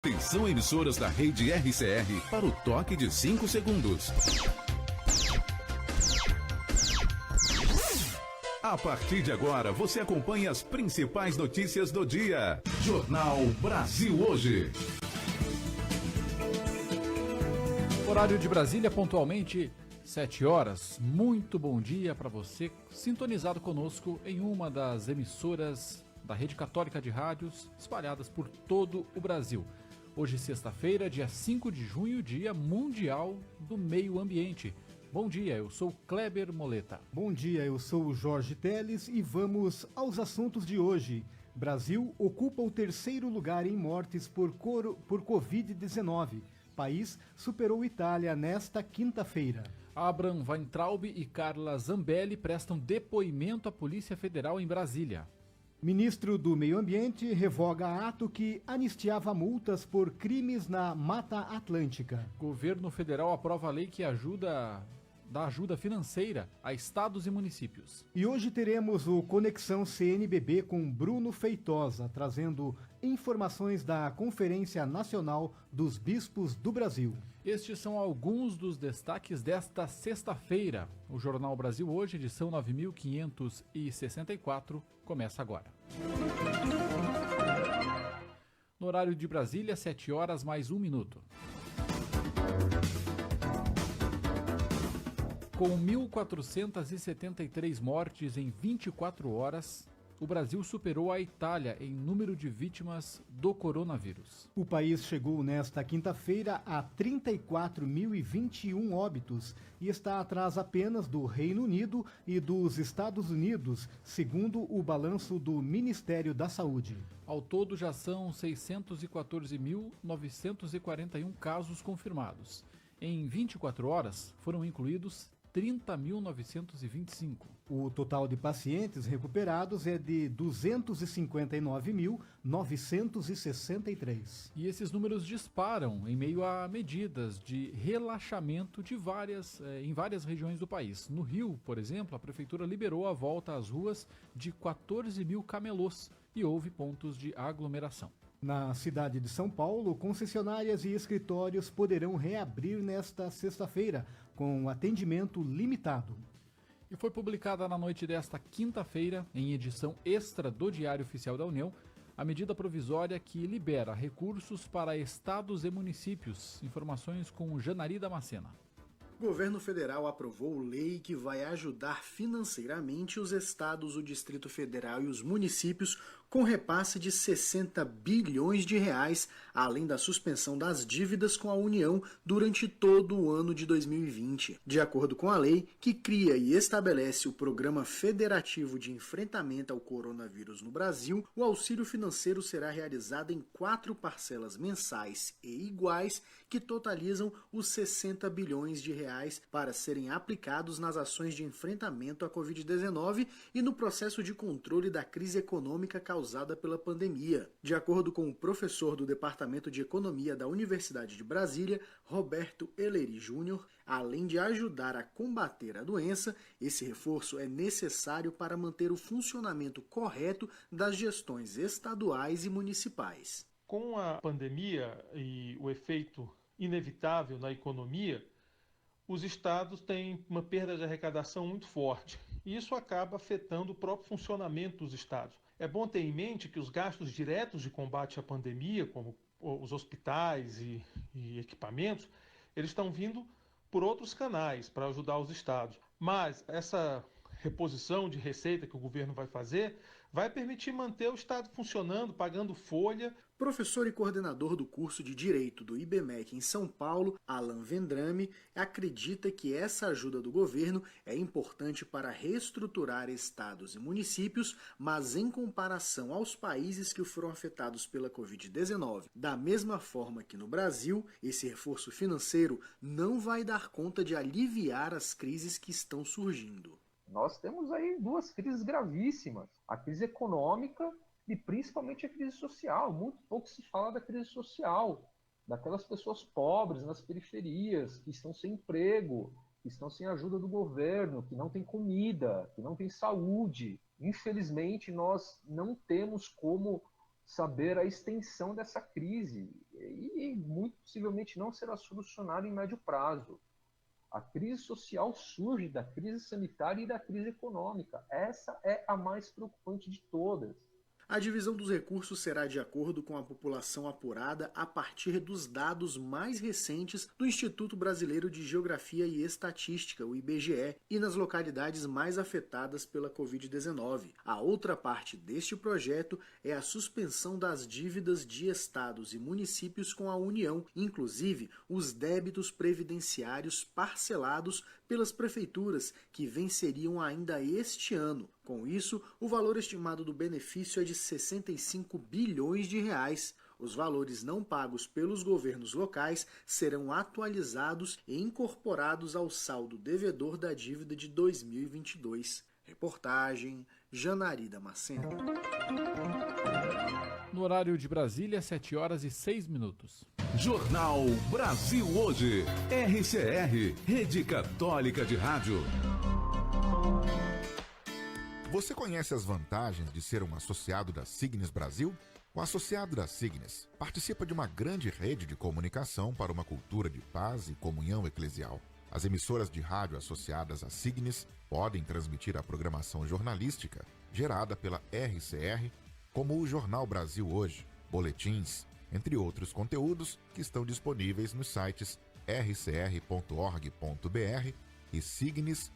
Atenção, emissoras da rede RCR para o toque de 5 segundos. A partir de agora, você acompanha as principais notícias do dia. Jornal Brasil Hoje. Horário de Brasília, pontualmente 7 horas. Muito bom dia para você sintonizado conosco em uma das emissoras da Rede Católica de Rádios espalhadas por todo o Brasil. Hoje, sexta-feira, dia 5 de junho, Dia Mundial do Meio Ambiente. Bom dia, eu sou Kleber Moleta. Bom dia, eu sou o Jorge Teles e vamos aos assuntos de hoje. Brasil ocupa o terceiro lugar em mortes por Covid-19. País superou Itália nesta quinta-feira. Abraham Weintraub e Carla Zambelli prestam depoimento à Polícia Federal em Brasília. Ministro do Meio Ambiente revoga ato que anistiava multas por crimes na Mata Atlântica. Governo federal aprova a lei que dá ajuda financeira a estados e municípios. E hoje teremos o Conexão CNBB com Bruno Feitosa, trazendo informações da Conferência Nacional dos Bispos do Brasil. Estes são alguns dos destaques desta sexta-feira. O Jornal Brasil Hoje, edição 9564, começa agora. No horário de Brasília, 7 horas mais 1 minuto. Com 1.473 mortes em 24 horas, o Brasil superou a Itália em número de vítimas do coronavírus. O país chegou nesta quinta-feira a 34.021 óbitos e está atrás apenas do Reino Unido e dos Estados Unidos, segundo o balanço do Ministério da Saúde. Ao todo, já são 614.941 casos confirmados. Em 24 horas, foram incluídos 30.925. O total de pacientes recuperados é de 259.963. E esses números disparam em meio a medidas de relaxamento em várias regiões do país. No Rio, por exemplo, a prefeitura liberou a volta às ruas de 14 mil camelôs e houve pontos de aglomeração. Na cidade de São Paulo, concessionárias e escritórios poderão reabrir nesta sexta-feira, com atendimento limitado. E foi publicada na noite desta quinta-feira, em edição extra do Diário Oficial da União, a medida provisória que libera recursos para estados e municípios. Informações com Janari Damascena. O governo federal aprovou lei que vai ajudar financeiramente os estados, o Distrito Federal e os municípios com repasse de 60 bilhões de reais, além da suspensão das dívidas com a União durante todo o ano de 2020. De acordo com a lei, que cria e estabelece o Programa Federativo de Enfrentamento ao Coronavírus no Brasil, o auxílio financeiro será realizado em 4 parcelas mensais e iguais, que totalizam os 60 bilhões de reais para serem aplicados nas ações de enfrentamento à Covid-19 e no processo de controle da crise econômica causada pela pandemia. De acordo com o professor do Departamento de Economia da Universidade de Brasília, Roberto Eleri Júnior, além de ajudar a combater a doença, esse reforço é necessário para manter o funcionamento correto das gestões estaduais e municipais. Com a pandemia e o efeito inevitável na economia, os estados têm uma perda de arrecadação muito forte e isso acaba afetando o próprio funcionamento dos estados. É bom ter em mente que os gastos diretos de combate à pandemia, como os hospitais e equipamentos, eles estão vindo por outros canais para ajudar os estados. Mas essa reposição de receita que o governo vai fazer vai permitir manter o Estado funcionando, pagando folha. Professor e coordenador do curso de Direito do IBMEC em São Paulo, Alan Vendrame, acredita que essa ajuda do governo é importante para reestruturar estados e municípios, mas em comparação aos países que foram afetados pela Covid-19, da mesma forma que no Brasil, esse reforço financeiro não vai dar conta de aliviar as crises que estão surgindo. Nós temos aí 2 crises gravíssimas, a crise econômica e principalmente a crise social. Muito pouco se fala da crise social, daquelas pessoas pobres nas periferias, que estão sem emprego, que estão sem ajuda do governo, que não têm comida, que não têm saúde. Infelizmente, nós não temos como saber a extensão dessa crise e muito possivelmente não será solucionada em médio prazo. A crise social surge da crise sanitária e da crise econômica. Essa é a mais preocupante de todas. A divisão dos recursos será de acordo com a população apurada a partir dos dados mais recentes do Instituto Brasileiro de Geografia e Estatística, o IBGE, e nas localidades mais afetadas pela Covid-19. A outra parte deste projeto é a suspensão das dívidas de estados e municípios com a União, inclusive os débitos previdenciários parcelados pelas prefeituras, que venceriam ainda este ano. Com isso, o valor estimado do benefício é de 65 bilhões de reais. Os valores não pagos pelos governos locais serão atualizados e incorporados ao saldo devedor da dívida de 2022. Reportagem Janari Damasceno. No horário de Brasília, 7h06. Jornal Brasil Hoje. RCR, Rede Católica de Rádio. Você conhece as vantagens de ser um associado da Signes Brasil? O associado da Signes participa de uma grande rede de comunicação para uma cultura de paz e comunhão eclesial. As emissoras de rádio associadas à Signes podem transmitir a programação jornalística gerada pela RCR, como o Jornal Brasil Hoje, boletins, entre outros conteúdos que estão disponíveis nos sites rcr.org.br e signes.org.br.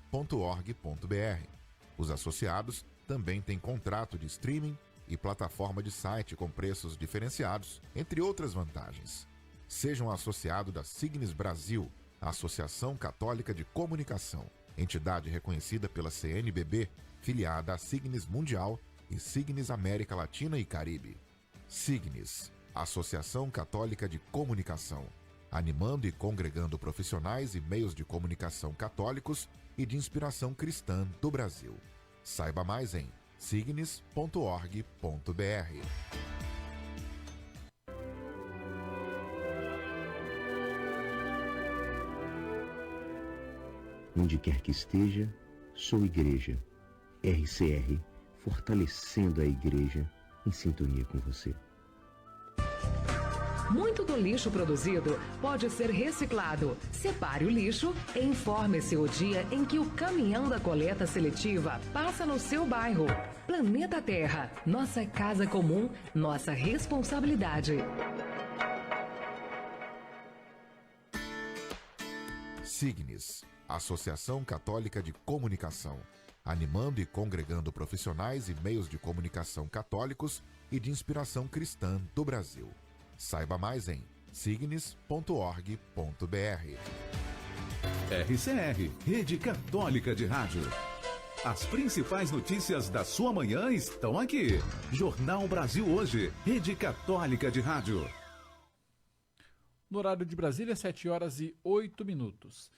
Os associados também têm contrato de streaming e plataforma de site com preços diferenciados, entre outras vantagens. Seja um associado da Signes Brasil, a Associação Católica de Comunicação, entidade reconhecida pela CNBB, filiada à Signes Mundial e Signes América Latina e Caribe. Signes, Associação Católica de Comunicação, animando e congregando profissionais e meios de comunicação católicos e de inspiração cristã do Brasil. Saiba mais em signes.org.br. Onde quer que esteja, sou igreja. RCR, fortalecendo a igreja em sintonia com você. Muito do lixo produzido pode ser reciclado. Separe o lixo e informe-se o dia em que o caminhão da coleta seletiva passa no seu bairro. Planeta Terra, nossa casa comum, nossa responsabilidade. Signes, Associação Católica de Comunicação, animando e congregando profissionais e meios de comunicação católicos e de inspiração cristã do Brasil. Saiba mais em signes.org.br. RCR, Rede Católica de Rádio. As principais notícias da sua manhã estão aqui. Jornal Brasil Hoje, Rede Católica de Rádio. No horário de Brasília, 7h08.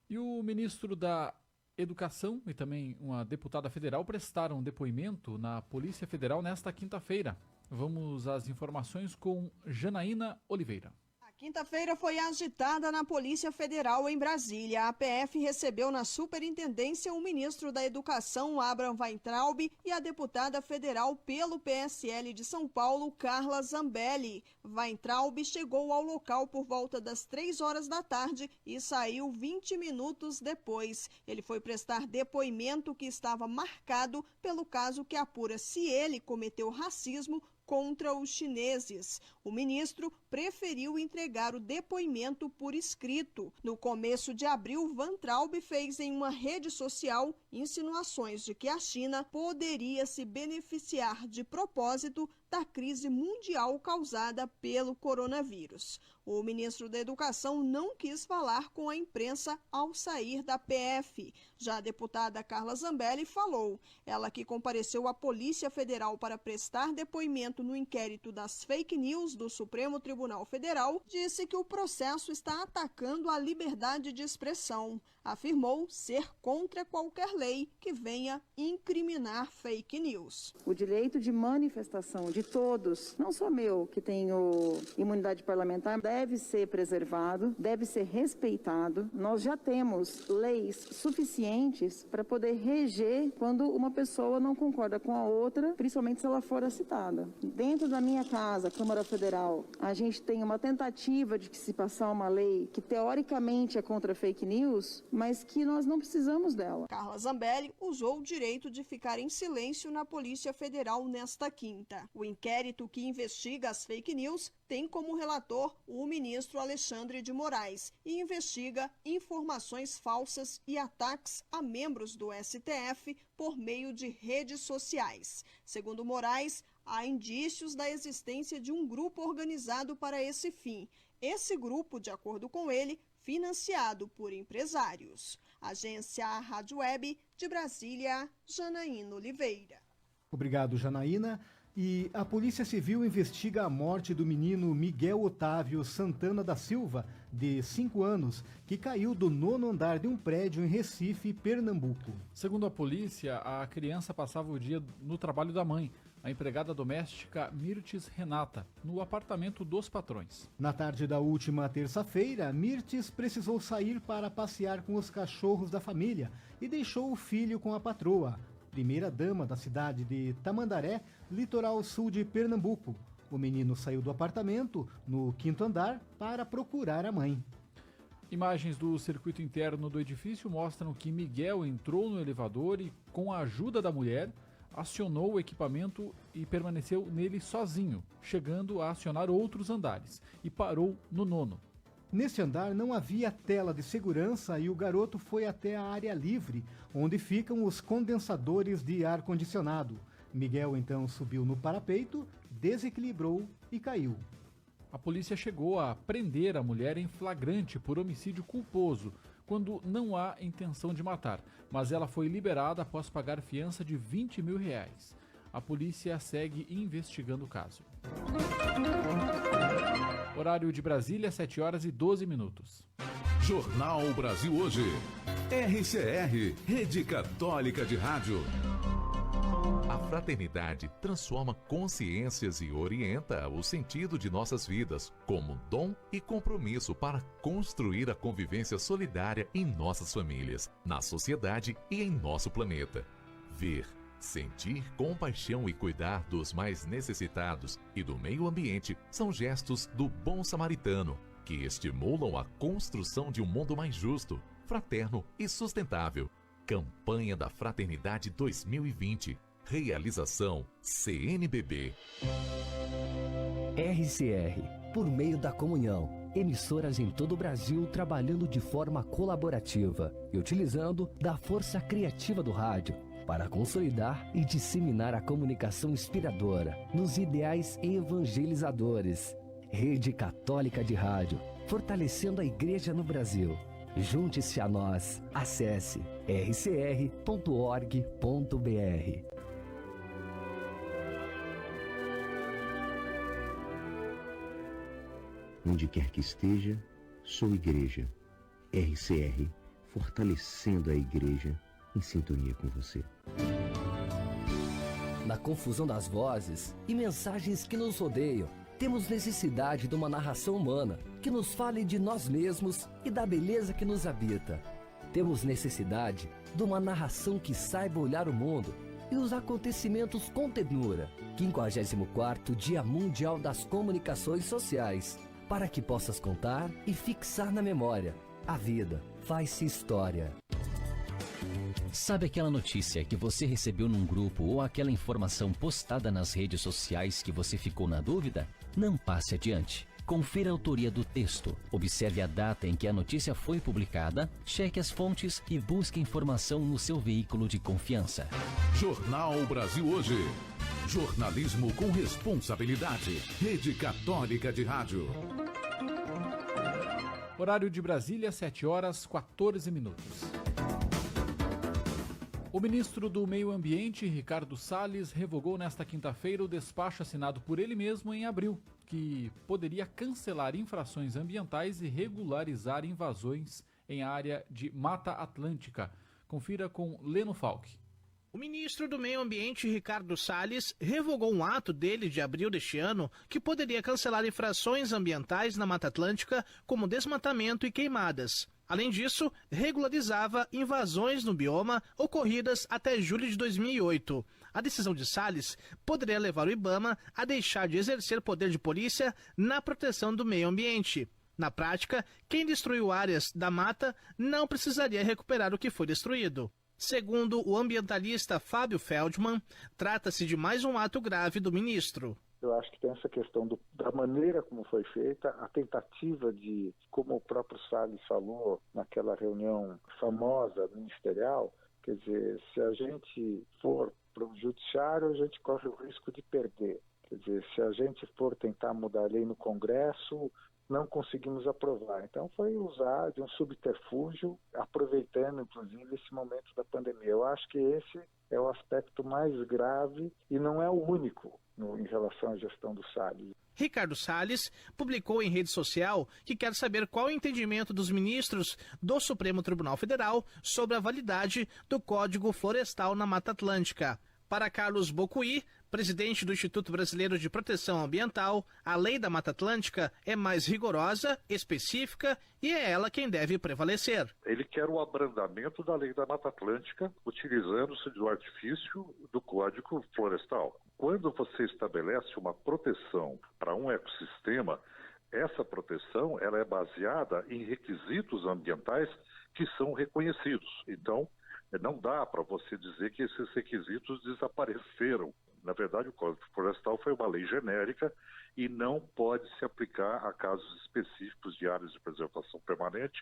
E o ministro da Educação e também uma deputada federal prestaram depoimento na Polícia Federal nesta quinta-feira. Vamos às informações com Janaína Oliveira. A quinta-feira foi agitada na Polícia Federal em Brasília. A PF recebeu na superintendência o ministro da Educação, Abraham Weintraub, e a deputada federal pelo PSL de São Paulo, Carla Zambelli. Weintraub chegou ao local por volta das 3 da tarde e saiu 20 minutos depois. Ele foi prestar depoimento que estava marcado pelo caso que apura se ele cometeu racismo contra os chineses. O ministro preferiu entregar o depoimento por escrito. No começo de abril, Weintraub fez em uma rede social insinuações de que a China poderia se beneficiar de propósito da crise mundial causada pelo coronavírus. O ministro da Educação não quis falar com a imprensa ao sair da PF. Já a deputada Carla Zambelli falou. Ela, que compareceu à Polícia Federal para prestar depoimento no inquérito das fake news do Supremo Tribunal Federal, disse que o processo está atacando a liberdade de expressão. Afirmou ser contra qualquer lei que venha incriminar fake news. O direito de manifestação de todos, não só meu, que tenho imunidade parlamentar, deve ser preservado, deve ser respeitado. Nós já temos leis suficientes para poder reger quando uma pessoa não concorda com a outra, principalmente se ela for citada. Dentro da minha casa, Câmara Federal, a gente tem uma tentativa de que se passar uma lei que teoricamente é contra fake news, mas que nós não precisamos dela. Carla Zambelli usou o direito de ficar em silêncio na Polícia Federal nesta quinta. O inquérito que investiga as fake news tem como relator o ministro Alexandre de Moraes e investiga informações falsas e ataques a membros do STF por meio de redes sociais. Segundo Moraes, há indícios da existência de um grupo organizado para esse fim. Esse grupo, de acordo com ele, financiado por empresários. Agência Rádio Web de Brasília, Janaína Oliveira. Obrigado, Janaína. E a Polícia Civil investiga a morte do menino Miguel Otávio Santana da Silva, de 5 anos, que caiu do 9º andar de um prédio em Recife, Pernambuco. Segundo a polícia, a criança passava o dia no trabalho da mãe, a empregada doméstica Mirtes Renata, no apartamento dos patrões. Na tarde da última terça-feira, Mirtes precisou sair para passear com os cachorros da família e deixou o filho com a patroa, primeira-dama da cidade de Tamandaré, litoral sul de Pernambuco. O menino saiu do apartamento, no 5º andar, para procurar a mãe. Imagens do circuito interno do edifício mostram que Miguel entrou no elevador e, com a ajuda da mulher, acionou o equipamento e permaneceu nele sozinho, chegando a acionar outros andares, e parou no 9º. Nesse andar não havia tela de segurança e o garoto foi até a área livre, onde ficam os condensadores de ar-condicionado. Miguel então subiu no parapeito, desequilibrou e caiu. A polícia chegou a prender a mulher em flagrante por homicídio culposo, quando não há intenção de matar, mas ela foi liberada após pagar fiança de R$20 mil. A polícia segue investigando o caso. Horário de Brasília, 7h12. Jornal Brasil Hoje. RCR, Rede Católica de Rádio. A fraternidade transforma consciências e orienta o sentido de nossas vidas como dom e compromisso para construir a convivência solidária em nossas famílias, na sociedade e em nosso planeta. Ver, sentir compaixão e cuidar dos mais necessitados e do meio ambiente são gestos do bom samaritano, que estimulam a construção de um mundo mais justo, fraterno e sustentável. Campanha da Fraternidade 2020. Realização CNBB. RCR, por meio da comunhão, emissoras em todo o Brasil trabalhando de forma colaborativa e utilizando da força criativa do rádio para consolidar e disseminar a comunicação inspiradora nos ideais evangelizadores. Rede Católica de Rádio, fortalecendo a Igreja no Brasil. Junte-se a nós. Acesse rcr.org.br. Onde quer que esteja, sou igreja. RCR, fortalecendo a igreja em sintonia com você. Na confusão das vozes e mensagens que nos rodeiam, temos necessidade de uma narração humana que nos fale de nós mesmos e da beleza que nos habita. Temos necessidade de uma narração que saiba olhar o mundo e os acontecimentos com ternura. 54º Dia Mundial das Comunicações Sociais. Para que possas contar e fixar na memória. A vida faz-se história. Sabe aquela notícia que você recebeu num grupo ou aquela informação postada nas redes sociais que você ficou na dúvida? Não passe adiante. Confira a autoria do texto, observe a data em que a notícia foi publicada, cheque as fontes e busque informação no seu veículo de confiança. Jornal Brasil Hoje. Jornalismo com responsabilidade. Rede Católica de Rádio. Horário de Brasília, 7h14. O ministro do Meio Ambiente, Ricardo Salles, revogou nesta quinta-feira o despacho assinado por ele mesmo em abril, que poderia cancelar infrações ambientais e regularizar invasões em área de Mata Atlântica, Confira com Leno Falck. O ministro do Meio Ambiente, Ricardo Salles, revogou um ato dele de abril deste ano que poderia cancelar infrações ambientais na Mata Atlântica, como desmatamento e queimadas. Além disso, regularizava invasões no bioma ocorridas até julho de 2008. A decisão de Salles poderia levar o IBAMA a deixar de exercer poder de polícia na proteção do meio ambiente. Na prática, quem destruiu áreas da mata não precisaria recuperar o que foi destruído. Segundo o ambientalista Fábio Feldman, trata-se de mais um ato grave do ministro. Eu acho que tem essa questão da maneira como foi feita, a tentativa de, como o próprio Salles falou naquela reunião famosa ministerial, quer dizer, se a gente for para o judiciário, a gente corre o risco de perder. Quer dizer, se a gente for tentar mudar a lei no Congresso, não conseguimos aprovar. Então foi usar de um subterfúgio, aproveitando inclusive esse momento da pandemia. Eu acho que esse é o aspecto mais grave e não é o único em relação à gestão do Salles. Ricardo Salles publicou em rede social que quer saber qual o entendimento dos ministros do Supremo Tribunal Federal sobre a validade do Código Florestal na Mata Atlântica. Para Carlos Bocuí, presidente do Instituto Brasileiro de Proteção Ambiental, a lei da Mata Atlântica é mais rigorosa, específica e é ela quem deve prevalecer. Ele quer o abrandamento da lei da Mata Atlântica, utilizando-se do artifício do Código Florestal. Quando você estabelece uma proteção para um ecossistema, essa proteção ela é baseada em requisitos ambientais que são reconhecidos. Então, não dá para você dizer que esses requisitos desapareceram. Na verdade, o Código Florestal foi uma lei genérica e não pode se aplicar a casos específicos de áreas de preservação permanente.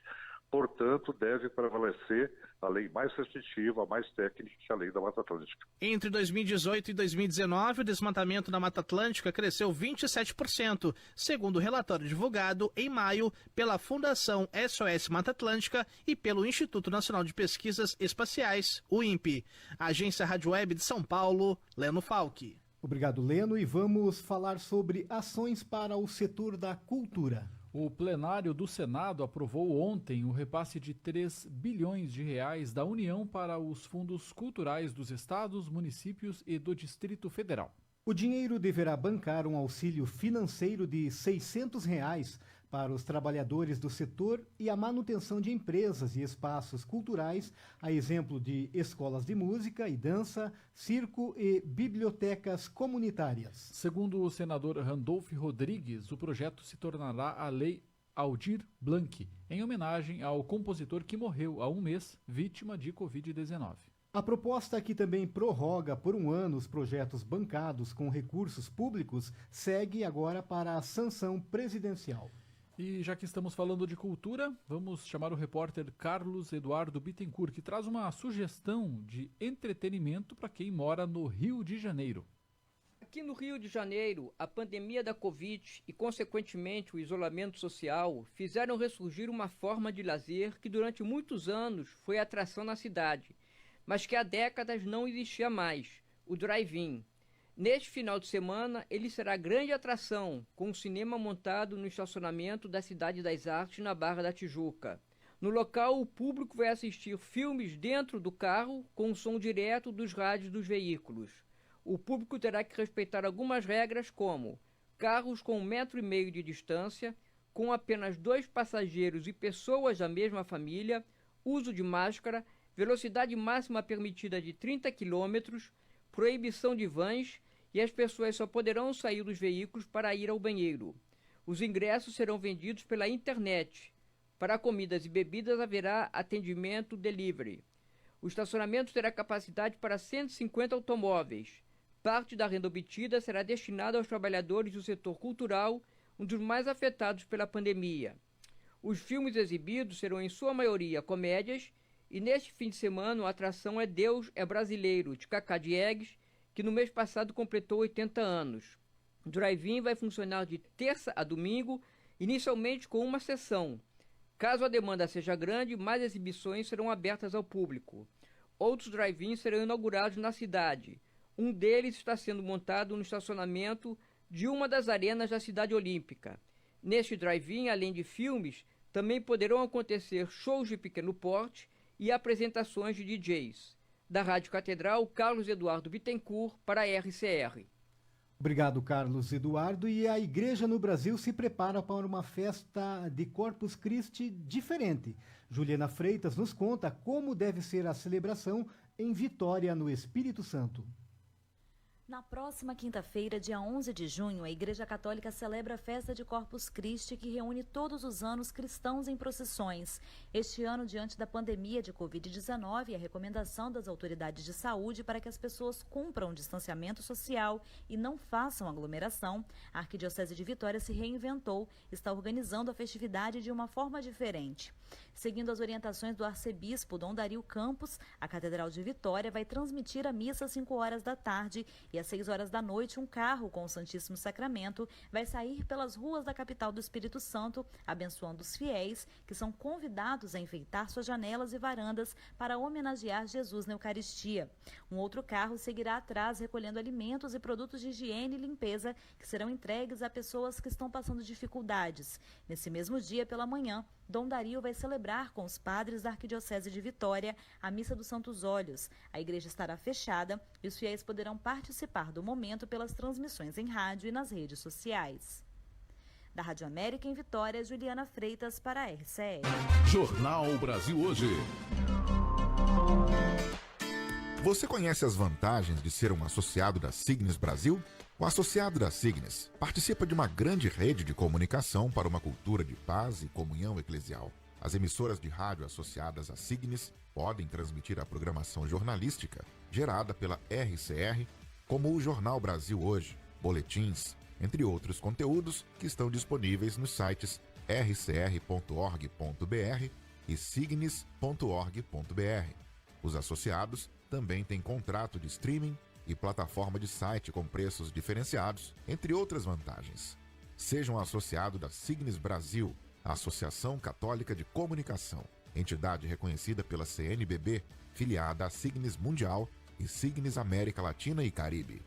Portanto, deve prevalecer a lei mais restritiva, mais técnica, que a lei da Mata Atlântica. Entre 2018 e 2019, o desmatamento na Mata Atlântica cresceu 27%, segundo o relatório divulgado em maio pela Fundação SOS Mata Atlântica e pelo Instituto Nacional de Pesquisas Espaciais, o INPE. Agência Rádio Web de São Paulo, Leno Falck. Obrigado, Leno, e vamos falar sobre ações para o setor da cultura. O plenário do Senado aprovou ontem o repasse de 3 bilhões de reais da União para os fundos culturais dos estados, municípios e do Distrito Federal. O dinheiro deverá bancar um auxílio financeiro de R$ 600 reais para os trabalhadores do setor e a manutenção de empresas e espaços culturais, a exemplo de escolas de música e dança, circo e bibliotecas comunitárias. Segundo o senador Randolph Rodrigues, o projeto se tornará a Lei Aldir Blanc, em homenagem ao compositor que morreu há um mês, vítima de Covid-19. A proposta, que também prorroga por um ano os projetos bancados com recursos públicos, segue agora para a sanção presidencial. E já que estamos falando de cultura, vamos chamar o repórter Carlos Eduardo Bittencourt, que traz uma sugestão de entretenimento para quem mora no Rio de Janeiro. Aqui no Rio de Janeiro, a pandemia da Covid e, consequentemente, o isolamento social fizeram ressurgir uma forma de lazer que durante muitos anos foi atração na cidade, mas que há décadas não existia mais, o drive-in. Neste final de semana, ele será grande atração, com um cinema montado no estacionamento da Cidade das Artes, na Barra da Tijuca. No local, o público vai assistir filmes dentro do carro, com som direto dos rádios dos veículos. O público terá que respeitar algumas regras, como carros com 1,5 metro de distância, com apenas 2 passageiros e pessoas da mesma família, uso de máscara, velocidade máxima permitida de 30 km, proibição de vans, e as pessoas só poderão sair dos veículos para ir ao banheiro. Os ingressos serão vendidos pela internet. Para comidas e bebidas haverá atendimento delivery. O estacionamento terá capacidade para 150 automóveis. Parte da renda obtida será destinada aos trabalhadores do setor cultural, um dos mais afetados pela pandemia. Os filmes exibidos serão em sua maioria comédias, e neste fim de semana a atração é Deus é Brasileiro, de Cacá Diegues, que no mês passado completou 80 anos. O drive-in vai funcionar de terça a domingo, inicialmente com uma sessão. Caso a demanda seja grande, mais exibições serão abertas ao público. Outros drive-ins serão inaugurados na cidade. Um deles está sendo montado no estacionamento de uma das arenas da Cidade Olímpica. Neste drive-in, além de filmes, também poderão acontecer shows de pequeno porte e apresentações de DJs. Da Rádio Catedral, Carlos Eduardo Bittencourt para a RCR. Obrigado, Carlos Eduardo. E a igreja no Brasil se prepara para uma festa de Corpus Christi diferente. Juliana Freitas nos conta como deve ser a celebração em Vitória, no Espírito Santo. Na próxima quinta-feira, dia 11 de junho, a Igreja Católica celebra a festa de Corpus Christi, que reúne todos os anos cristãos em procissões. Este ano, diante da pandemia de Covid-19 e a recomendação das autoridades de saúde para que as pessoas cumpram o distanciamento social e não façam aglomeração, a Arquidiocese de Vitória se reinventou, está organizando a festividade de uma forma diferente. Seguindo as orientações do arcebispo Dom Dario Campos, a Catedral de Vitória vai transmitir a missa às 5 horas da tarde e às 6 horas da noite um carro com o Santíssimo Sacramento vai sair pelas ruas da capital do Espírito Santo, abençoando os fiéis que são convidados a enfeitar suas janelas e varandas para homenagear Jesus na Eucaristia. Um outro carro seguirá atrás recolhendo alimentos e produtos de higiene e limpeza que serão entregues a pessoas que estão passando dificuldades. Nesse mesmo dia, pela manhã, Dom Dario vai celebrar com os padres da Arquidiocese de Vitória a Missa dos Santos Olhos. A igreja estará fechada e os fiéis poderão participar do momento pelas transmissões em rádio e nas redes sociais. Da Rádio América em Vitória, Juliana Freitas para a RCR. Jornal Brasil Hoje. Você conhece as vantagens de ser um associado da Signes Brasil? O associado da Signes participa de uma grande rede de comunicação para uma cultura de paz e comunhão eclesial. As emissoras de rádio associadas à Signes podem transmitir a programação jornalística gerada pela RCR, como o Jornal Brasil Hoje, boletins, entre outros conteúdos que estão disponíveis nos sites rcr.org.br e signes.org.br. Os associados também têm contrato de streaming e plataforma de site com preços diferenciados, entre outras vantagens. Seja um associado da Signes Brasil, a Associação Católica de Comunicação, entidade reconhecida pela CNBB, filiada à Signes Mundial e Signes América Latina e Caribe.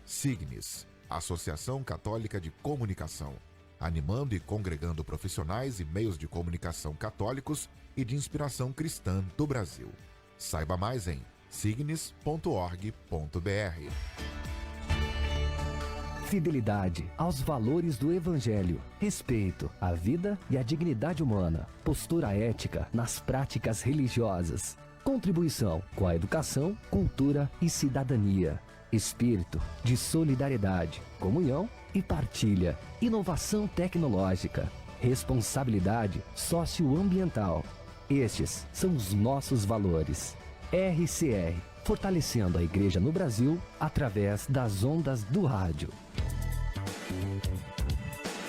Signes, Associação Católica de Comunicação, animando e congregando profissionais e meios de comunicação católicos e de inspiração cristã do Brasil. Saiba mais em signes.org.br. Fidelidade aos valores do Evangelho, respeito à vida e à dignidade humana, postura ética nas práticas religiosas, contribuição com a educação, cultura e cidadania, espírito de solidariedade, comunhão e partilha, inovação tecnológica, responsabilidade socioambiental. Estes são os nossos valores. RCR, fortalecendo a Igreja no Brasil através das ondas do rádio.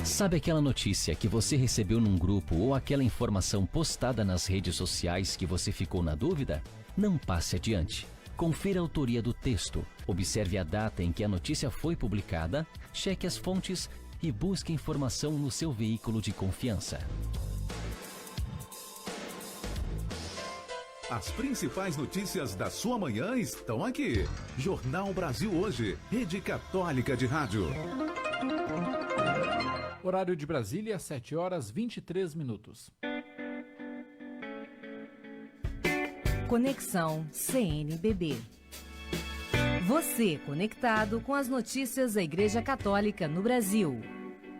Sabe aquela notícia que você recebeu num grupo ou aquela informação postada nas redes sociais que você ficou na dúvida? Não passe adiante. Confira a autoria do texto, observe a data em que a notícia foi publicada, cheque as fontes e busque informação no seu veículo de confiança. As principais notícias da sua manhã estão aqui. Jornal Brasil Hoje, Rede Católica de Rádio. Horário de Brasília, 7 horas 23 minutos. Conexão CNBB. Você conectado com as notícias da Igreja Católica no Brasil.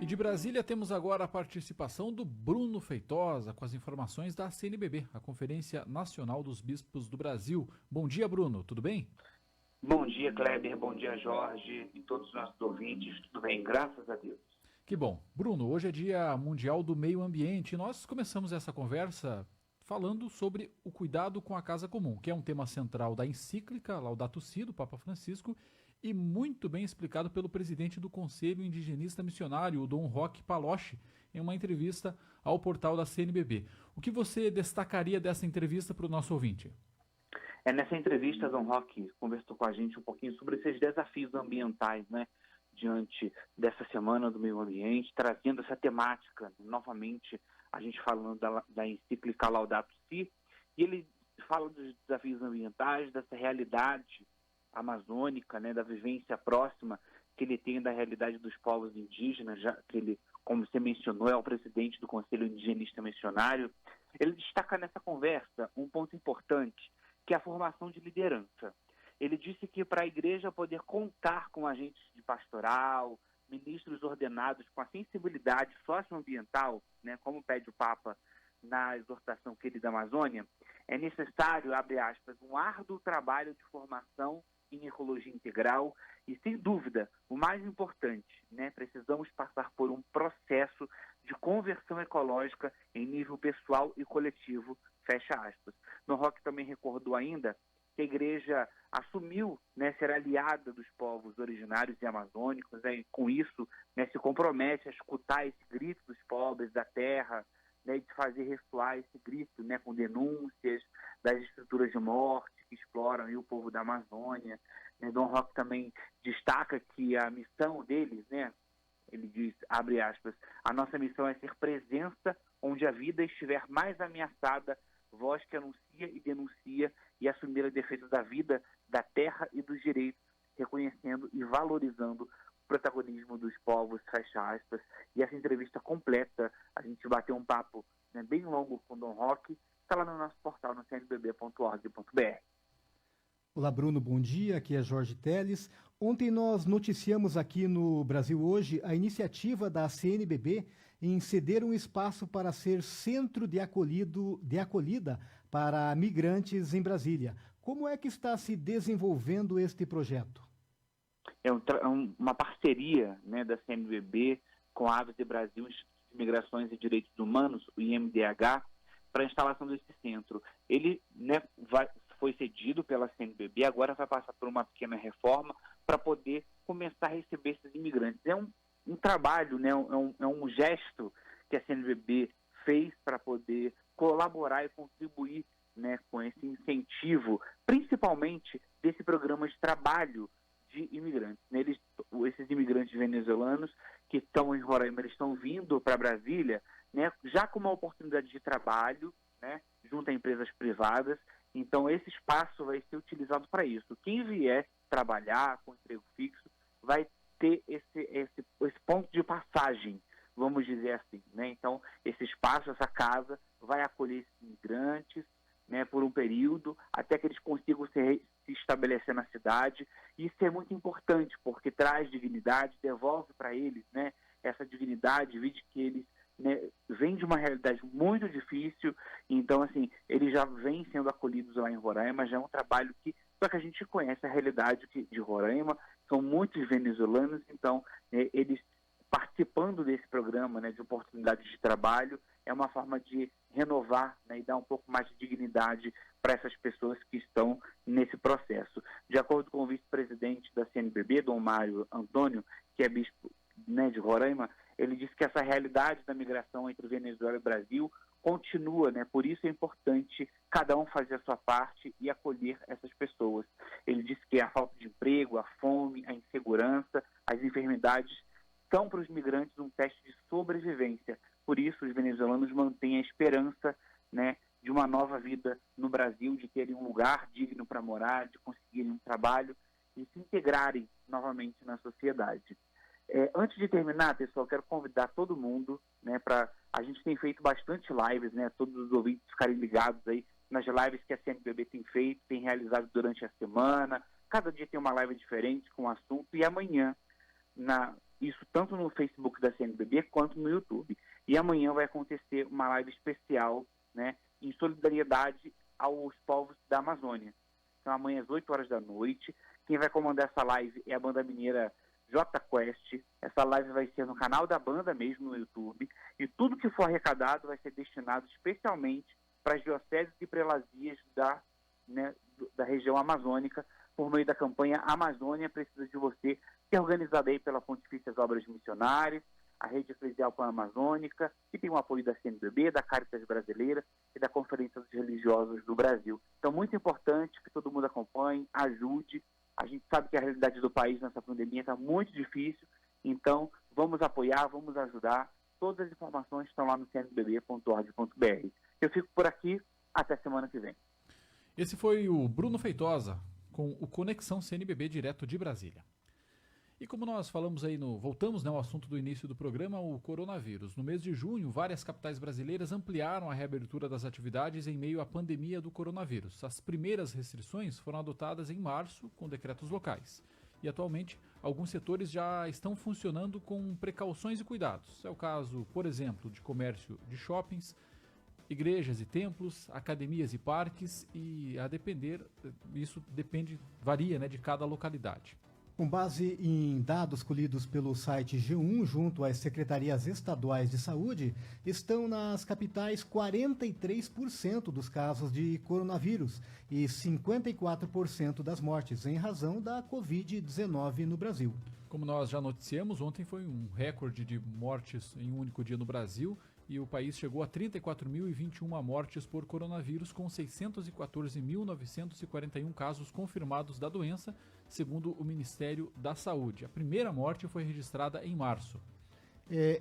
E de Brasília temos agora a participação do Bruno Feitosa com as informações da CNBB, a Conferência Nacional dos Bispos do Brasil. Bom dia, Bruno, tudo bem? Bom dia, Kleber, bom dia, Jorge e todos os nossos ouvintes. Tudo bem, graças a Deus. Que bom. Bruno, hoje é Dia Mundial do Meio Ambiente e nós começamos essa conversa falando sobre o cuidado com a casa comum, que é um tema central da encíclica Laudato Si, do Papa Francisco, e muito bem explicado pelo presidente do Conselho Indigenista Missionário, o Dom Roque Palocci, em uma entrevista ao portal da CNBB. O que você destacaria dessa entrevista para o nosso ouvinte? Nessa entrevista, Dom Roque conversou com a gente um pouquinho sobre esses desafios ambientais, né, diante dessa Semana do Meio Ambiente, trazendo essa temática, novamente, a gente falando da encíclica Laudato Si, e ele fala dos desafios ambientais, dessa realidade amazônica, né, da vivência próxima que ele tem da realidade dos povos indígenas, já que ele, como você mencionou, é o presidente do Conselho Indigenista Missionário. Ele destaca nessa conversa um ponto importante, que é a formação de liderança. Ele disse que para a igreja poder contar com agentes de pastoral, ministros ordenados com a sensibilidade socioambiental, né, como pede o Papa na exortação Querida Amazônia, é necessário, abre aspas, um árduo trabalho de formação em ecologia integral e, sem dúvida, o mais importante, né, precisamos passar por um processo de conversão ecológica em nível pessoal e coletivo, fecha aspas. No Rock também recordou ainda que a igreja assumiu, né, ser aliada dos povos originários e amazônicos, né, e com isso, né, se compromete a escutar esse grito dos pobres da terra, né, de fazer ressoar esse grito, né, com denúncias das estruturas de morte que exploram aí o povo da Amazônia. Né, Dom Roque também destaca que a missão deles, né, ele diz, abre aspas, a nossa missão é ser presença onde a vida estiver mais ameaçada, voz que anuncia e denuncia e assumir a defesa da vida, da terra e dos direitos, reconhecendo e valorizando o protagonismo dos povos, fecha aspas. E essa entrevista completa, a gente bateu um papo, né, bem longo com o Dom Roque, está lá no nosso portal, no cnbb.org.br. Olá, Bruno, bom dia. Aqui é Jorge Teles. Ontem nós noticiamos aqui no Brasil Hoje a iniciativa da CNBB em ceder um espaço para ser centro de acolhida para migrantes em Brasília. Como é que está se desenvolvendo este projeto? É uma parceria, né, da CNBB com a Aves de Brasil, Instituto de Migrações e Direitos Humanos, o IMDH, para a instalação desse centro. Ele, né, foi cedido pela CNBB, agora vai passar por uma pequena reforma para poder começar a receber esses imigrantes. É um trabalho, né, é um gesto que a CNBB fez para poder colaborar e contribuir, né, com esse incentivo, principalmente desse programa de trabalho de imigrantes. Esses imigrantes venezuelanos que estão em Roraima, eles estão vindo para Brasília, né, já com uma oportunidade de trabalho, né, junto a empresas privadas. Então, esse espaço vai ser utilizado para isso. Quem vier trabalhar com emprego fixo vai ter esse ponto de passagem, vamos dizer assim, né? Então, esse espaço, essa casa, vai acolher esses imigrantes, né, por um período, até que eles consigam se estabelecer na cidade. Isso é muito importante, porque traz dignidade, devolve para eles, né, essa dignidade, vide que eles, né, vêm de uma realidade muito difícil. Então, assim, eles já vêm sendo acolhidos lá em Roraima, já é um trabalho que, só que a gente conhece a realidade de Roraima, são muitos venezuelanos, então, eles participando desse programa, né, de oportunidades de trabalho, é uma forma de renovar, né, e dar um pouco mais de dignidade para essas pessoas que estão nesse processo. De acordo com o vice-presidente da CNBB, Dom Mário Antônio, que é bispo, né, de Roraima, ele disse que essa realidade da migração entre Venezuela e Brasil continua, né? Por isso é importante cada um fazer a sua parte e acolher essas pessoas. Ele disse que a falta de emprego, a fome, a insegurança, as enfermidades são para os migrantes um teste de sobrevivência. Por isso, os venezuelanos mantêm a esperança, né, de uma nova vida no Brasil, de terem um lugar digno para morar, de conseguirem um trabalho e se integrarem novamente na sociedade. Antes de terminar, pessoal, quero convidar todo mundo, né, para... A gente tem feito bastante lives, né, todos os ouvintes ficarem ligados aí nas lives que a CNBB tem feito, tem realizado durante a semana. Cada dia tem uma live diferente com um assunto, e amanhã, isso tanto no Facebook da CNBB quanto no YouTube. E amanhã vai acontecer uma live especial, né, em solidariedade aos povos da Amazônia. Então, amanhã às 8 horas da noite, quem vai comandar essa live é a banda mineira J Quest. Essa live vai ser no canal da banda mesmo, no YouTube, e tudo que for arrecadado vai ser destinado especialmente para as dioceses e prelazias da região amazônica, por meio da campanha Amazônia Precisa de Você, que é organizada aí pela Pontifícias Obras Missionárias, a Rede Eclesial Pan-Amazônica, que tem o apoio da CNBB, da Caritas Brasileira e da Conferência dos Religiosos do Brasil. Então, muito importante que todo mundo acompanhe, ajude. A gente sabe que a realidade do país nessa pandemia está muito difícil, então vamos apoiar, vamos ajudar. Todas as informações estão lá no cnbb.org.br. Eu fico por aqui, até semana que vem. Esse foi o Bruno Feitosa, com o Conexão CNBB direto de Brasília. E como nós falamos aí, voltamos ao assunto do início do programa, o coronavírus. No mês de junho, várias capitais brasileiras ampliaram a reabertura das atividades em meio à pandemia do coronavírus. As primeiras restrições foram adotadas em março, com decretos locais. E atualmente, alguns setores já estão funcionando com precauções e cuidados. É o caso, por exemplo, de comércio de shoppings, igrejas e templos, academias e parques, e a depender, isso varia, né, de cada localidade. Com base em dados colhidos pelo site G1 junto às secretarias estaduais de saúde, estão nas capitais 43% dos casos de coronavírus e 54% das mortes em razão da Covid-19 no Brasil. Como nós já noticiamos, ontem foi um recorde de mortes em um único dia no Brasil e o país chegou a 34.021 mortes por coronavírus, com 614.941 casos confirmados da doença, segundo o Ministério da Saúde. A primeira morte foi registrada em março.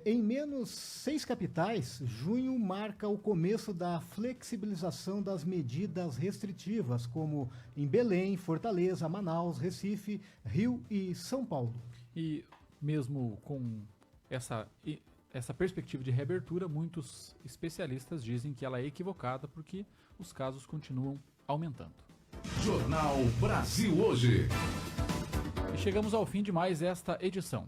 Em menos 6 capitais, junho marca o começo da flexibilização das medidas restritivas, como em Belém, Fortaleza, Manaus, Recife, Rio e São Paulo. E mesmo com essa perspectiva de reabertura, muitos especialistas dizem que ela é equivocada porque os casos continuam aumentando. Jornal Brasil Hoje. E chegamos ao fim de mais esta edição.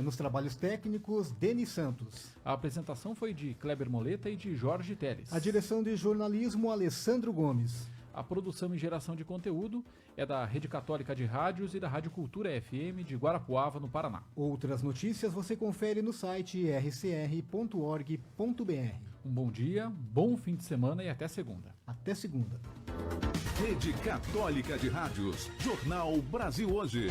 Nos trabalhos técnicos, Denis Santos. A apresentação foi de Kleber Moleta e de Jorge Teles. A direção de jornalismo, Alessandro Gomes. A produção e geração de conteúdo é da Rede Católica de Rádios e da Rádio Cultura FM de Guarapuava, no Paraná. Outras notícias você confere no site rcr.org.br. Um bom dia, bom fim de semana e até segunda. Até segunda. Rede Católica de Rádios. Jornal Brasil Hoje.